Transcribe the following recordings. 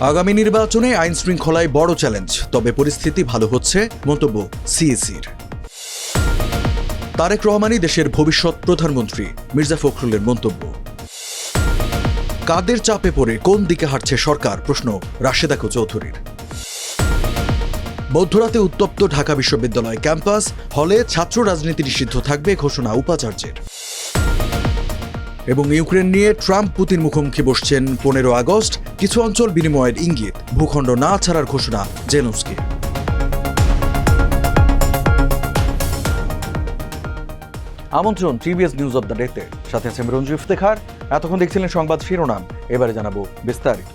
আগামী নির্বাচনে আইন শৃঙ্খলায় বড় চ্যালেঞ্জ, তবে পরিস্থিতি ভালো হচ্ছে, মন্তব্য সিএসির। তারেক রহমানই দেশের ভবিষ্যৎ প্রধানমন্ত্রী, মির্জা ফখরুলের মন্তব্য। কাদের চাপে পড়ে কোন দিকে হাঁটছে সরকার, প্রশ্ন রাশেদা চৌধুরীর। মধ্যরাতে উত্তপ্ত ঢাকা বিশ্ববিদ্যালয় ক্যাম্পাস, হলে ছাত্র রাজনীতি নিষিদ্ধ থাকবে ঘোষণা উপাচার্যের। এবং ইউক্রেন নিয়ে ট্রাম্প পুতিন মুখোমুখি বসছেন 15 আগস্ট, কিছু অঞ্চল বিনিময়ের ইঙ্গিত, ভূখণ্ড না ছাড়ার ঘোষণা জেলেনস্কির। আমন্ত্রণ টিভিএস নিউজ অব দ্য ডেতে, সাথে আছে রঞ্জু ইফতেখার। এতক্ষণ দেখছিলেন সংবাদ শিরোনাম, এবারে জানাবো বিস্তারিত।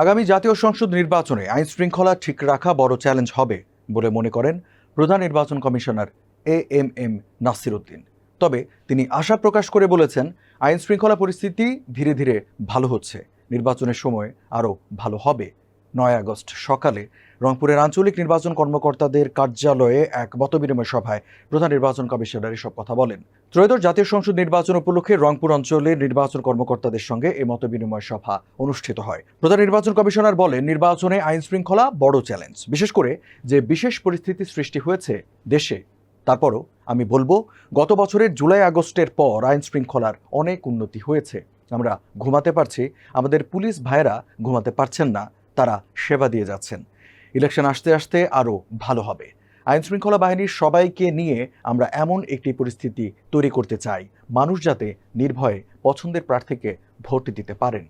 আগামী জাতীয় সংসদ নির্বাচনে আইন শৃঙ্খলা ঠিক রাখা বড় চ্যালেঞ্জ হবে বলে মনে করেন প্রধান নির্বাচন কমিশনার এএমএম নাসির উদ্দিন। তবে তিনি আশা প্রকাশ করে বলেছেন, আইন শৃঙ্খলা পরিস্থিতি ধীরে ধীরে ভালো হচ্ছে, নির্বাচনের সময় আরও ভালো হবে। 9 আগস্ট সকালে রংপুরের আঞ্চলিক নির্বাচন কর্মকর্তাদের কার্যালয়ে এক মতবিনিময় সভায় প্রধান নির্বাচন কমিশনার এসব কথা বলেন। ত্রয়োদশ জাতীয় সংসদ নির্বাচন উপলক্ষে রংপুর অঞ্চলের নির্বাচন কর্মকর্তাদের সঙ্গে এই মতবিনিময় সভা অনুষ্ঠিত হয়। প্রধান নির্বাচন কমিশনার বলেন, নির্বাচনে আইন শৃঙ্খলা বড় চ্যালেঞ্জ, বিশেষ করে যে বিশেষ পরিস্থিতি সৃষ্টি হয়েছে দেশে। তারপরও আমি বলবো, গত বছরের জুলাই আগস্টের পর আইন শৃঙ্খলার অনেক উন্নতি হয়েছে। আমরা ঘুমাতে পারছি, আমাদের পুলিশ ভাইয়েরা ঘুমাতে পারছেন না, তারা সেবা দিয়ে যাচ্ছেন। ইলেকশন আসতে আসতে আরও ভালো হবে। আইন শৃঙ্খলা বাহিনীর সবাইকে নিয়ে আমরা এমন একটি পরিস্থিতি তৈরি করতে চাই, মানুষ যাতে নির্ভয়ে পছন্দের প্রার্থীকে ভোট দিতে পারেন।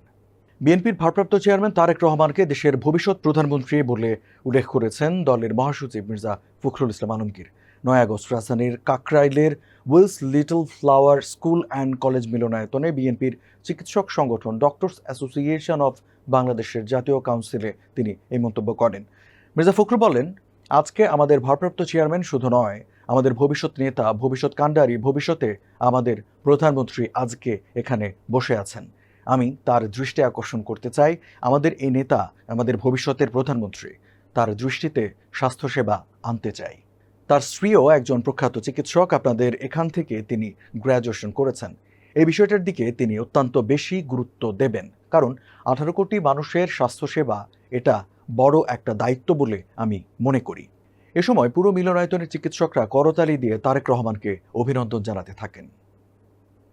বিএনপির ভারপ্রাপ্ত চেয়ারম্যান তারেক রহমানকে দেশের ভবিষ্যৎ প্রধানমন্ত্রী বলে উল্লেখ করেছেন দলের মহাসচিব মির্জা ফখরুল ইসলাম আলমগীর। 9 আগস্ট রাজধানীর কাকরাইলের Wills Little Flower school and college মিলনায়তনে বিএনপির চিকিৎসক সংগঠন ডক্টরস অ্যাসোসিয়েশন অফ বাংলাদেশের জাতীয় কাউন্সিলে তিনি এই মন্তব্য করেন। মির্জা ফখরুল বলেন, আজকে আমাদের ভারপ্রাপ্ত চেয়ারম্যান শুধু নয়, আমাদের ভবিষ্যৎ নেতা, ভবিষ্যৎ কাণ্ডারি, ভবিষ্যতে আমাদের প্রধানমন্ত্রী আজকে এখানে বসে আছেন। আমি তার দৃষ্টি আকর্ষণ করতে চাই, আমাদের এই নেতা, আমাদের ভবিষ্যতের প্রধানমন্ত্রী, তার দৃষ্টিতে স্বাস্থ্যসেবা আনতে চাই। তার স্ত্রীও একজন প্রখ্যাত চিকিৎসক, আপনাদের এখান থেকে তিনি গ্র্যাজুয়েশন করেছেন। এই বিষয়টার দিকে তিনি অত্যন্ত বেশি গুরুত্ব দেবেন, কারণ 18 কোটি মানুষের স্বাস্থ্যসেবা এটা বড় একটা দায়িত্ব বলে আমি মনে করি। এ সময় পুরো মিলনায়তনের চিকিৎসকরা করতালি দিয়ে তারেক রহমানকে অভিনন্দন জানাতে থাকেন।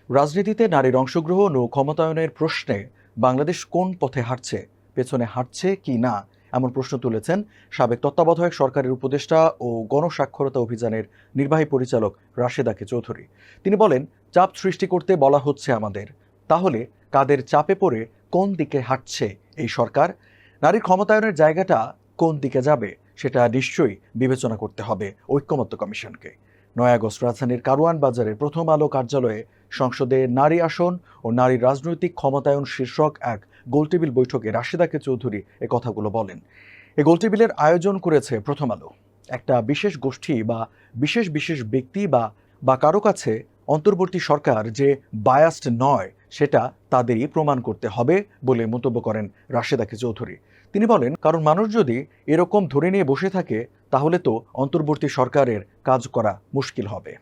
রাজনীতিতে নারীর অংশগ্রহণ ও ক্ষমতায়নের প্রশ্নে বাংলাদেশ কোন পথে হাঁটছে, পেছনে হাঁটছে কি না, এমন প্রশ্ন তুলেছেন সাবেক তত্ত্বাবধায়ক সরকারের উপদেষ্টা ও গণস্বাক্ষরতা অভিযানের নির্বাহী পরিচালক রাশেদা চৌধুরী। তিনি বলেন, চাপ সৃষ্টি করতে বলা হচ্ছে আমাদের, তাহলে কাদের চাপে পড়ে কোন দিকে হাঁটছে এই সরকার? নারীর ক্ষমতায়নের জায়গাটা কোন দিকে যাবে সেটা নিশ্চয়ই বিবেচনা করতে হবে ঐক্যমত্য কমিশনকে। 9 আগস্ট রাজধানীর কারওয়ান বাজারের প্রথম আলো কার্যালয়ে সংসদে নারী আসন ও নারীর রাজনৈতিক ক্ষমতায়ন শীর্ষক এক গোলটেবিল বৈঠকে রাশেদা চৌধুরী এ কথাগুলো বলেন। এই গোলটেবিলের আয়োজন করেছে প্রথম আলো। একটা বিশেষ গোষ্ঠী বা বিশেষ ব্যক্তি বা কারো কাছে অন্তর্বর্তী সরকার যে বায়াসড নয় সেটা তাদেরই প্রমাণ করতে হবে বলে মন্তব্য করেন রাশেদা চৌধুরী। তিনি বলেন, কারণ মানুষ যদি এরকম ধরে নিয়ে বসে থাকে তাহলে তো অন্তর্বর্তী সরকারের কাজ করা মুশকিল হবে।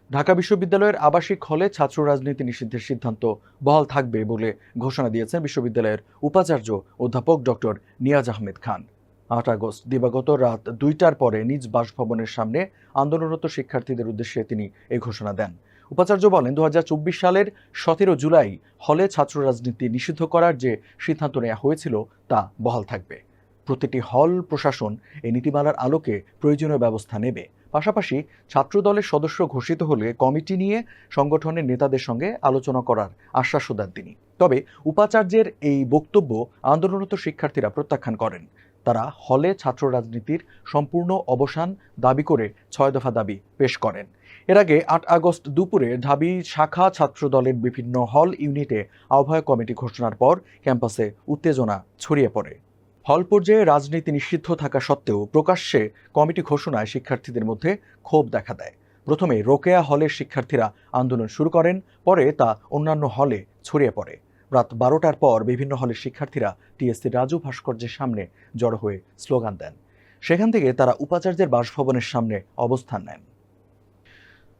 ঢাকা বিশ্ববিদ্যালয়ের আবাসিক হলে ছাত্র রাজনীতি নিষিদ্ধের সিদ্ধান্ত বহাল থাকবে বলে ঘোষণা দিয়েছেন বিশ্ববিদ্যালয়ের উপাচার্য অধ্যাপক ডক্টর নিয়াজ আহমেদ খান। 8 আগস্ট দিবাগত রাত 2টার পরে নিজ বাসভবনের সামনে আন্দোলনরত শিক্ষার্থীদের উদ্দেশ্যে তিনি এই ঘোষণা দেন। উপাচার্য বলেন, 2024 সালের 17 জুলাই হলে ছাত্র রাজনীতি নিষিদ্ধ করার যে সিদ্ধান্ত নেওয়া হয়েছিল তা বহাল থাকবে। প্রতিটি হল প্রশাসন এই নীতিমালার আলোকে প্রয়োজনীয় ব্যবস্থা নেবে। পাশাপাশি ছাত্র দলের সদস্য ঘোষিত হলে কমিটি নিয়ে সংগঠনের নেতাদের সঙ্গে আলোচনা করার আশ্বাসও দেন তিনি। তবে উপাচার্যের এই বক্তব্য আন্দোলনরত শিক্ষার্থীরা প্রত্যাখ্যান করেন। তারা হলে ছাত্র রাজনীতির সম্পূর্ণ অবসান দাবি করে 6 দফা দাবি পেশ করেন। এর আগে 8 আগস্ট দুপুরে ঢাবি শাখা ছাত্র দলের বিভিন্ন হল ইউনিটে আহ্বায়ক কমিটি ঘোষণার পর ক্যাম্পাসে উত্তেজনা ছড়িয়ে পড়ে। হল পর্যায়ে রাজনীতি নিষিদ্ধ থাকা সত্ত্বেও প্রকাশ্যে কমিটি ঘোষণায় শিক্ষার্থীদের মধ্যে ক্ষোভ দেখা দেয়। প্রথমে রোকেয়া হলের শিক্ষার্থীরা আন্দোলন শুরু করেন, পরে তা অন্যান্য হলে ছড়িয়ে পড়ে। রাত 12টার পর বিভিন্ন হলের শিক্ষার্থীরা টিএসসি রাজু ভাস্কর্যের সামনে জড়ো হয়ে স্লোগান দেন। সেখান থেকে তারা উপাচার্যের বাসভবনের সামনে অবস্থান নেন।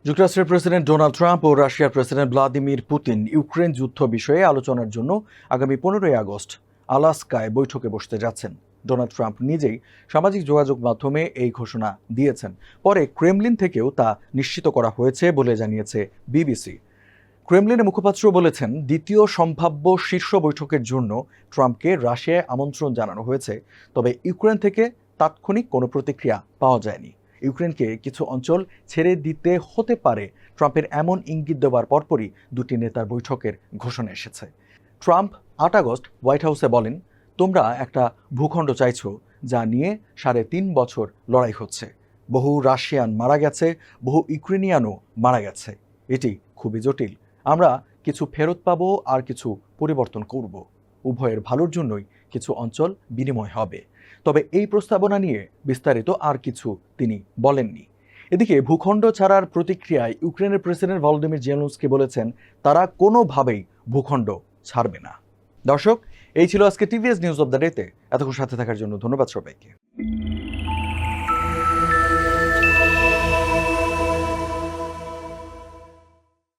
যুক্তরাষ্ট্রের প্রেসিডেন্ট ডোনাল্ড ট্রাম্প ও রাশিয়ার প্রেসিডেন্ট ভ্লাদিমির পুতিন ইউক্রেন যুদ্ধ বিষয়ে আলোচনার জন্য আগামী 15 আগস্ট আলাস্কায় বৈঠকে বসতে যাচ্ছেন। ডোনাল্ড ট্রাম্প নিজেই সামাজিক যোগাযোগ মাধ্যমে এই ঘোষণা দিয়েছেন। পরে ক্রেমলিন থেকেও তা নিশ্চিত করা হয়েছে বলে জানিয়েছে বিবিসি। ক্রেমলিনের মুখপাত্র বলেছেন, দ্বিতীয় সম্ভাব্য শীর্ষ বৈঠকের জন্য ট্রাম্পকে রাশিয়ায় আমন্ত্রণ জানানো হয়েছে, তবে ইউক্রেন থেকে তাৎক্ষণিক কোনো প্রতিক্রিয়া পাওয়া যায়নি। ইউক্রেনকে কিছু অঞ্চল ছেড়ে দিতে হতে পারে ট্রাম্পের এমন ইঙ্গিত দেওয়ার পরপরই দুটি নেতার বৈঠকের ঘোষণা এসেছে। ট্রাম্প 8 আগস্ট হোয়াইট হাউসে বলেন, তোমরা একটা ভূখণ্ড চাইছো যা নিয়ে 3.5 বছর লড়াই হচ্ছে। বহু রাশিয়ান মারা গেছে, বহু ইউক্রেনিয়ানও মারা গেছে। এটি খুবই জটিল। আমরা কিছু ফেরত পাবো আর কিছু পরিবর্তন করব। উভয়ের ভালোর জন্যই কিছু অঞ্চল বিনিময় হবে। তবে এই প্রস্তাবনা নিয়ে বিস্তারিত আর কিছু তিনি বলেননি। এদিকে ভূখণ্ড ছাড়ার প্রতিক্রিয়ায় ইউক্রেনের প্রেসিডেন্ট ভলোদিমির জেলেনস্কি বলেছেন, তারা কোনোভাবেই ভূখণ্ড ছাড়বে না। দর্শক, এই ছিল আজকে টিভিএস নিউজ অব দ্য ডেতে। এতক্ষণ সাথে থাকার জন্য ধন্যবাদ সবাইকে।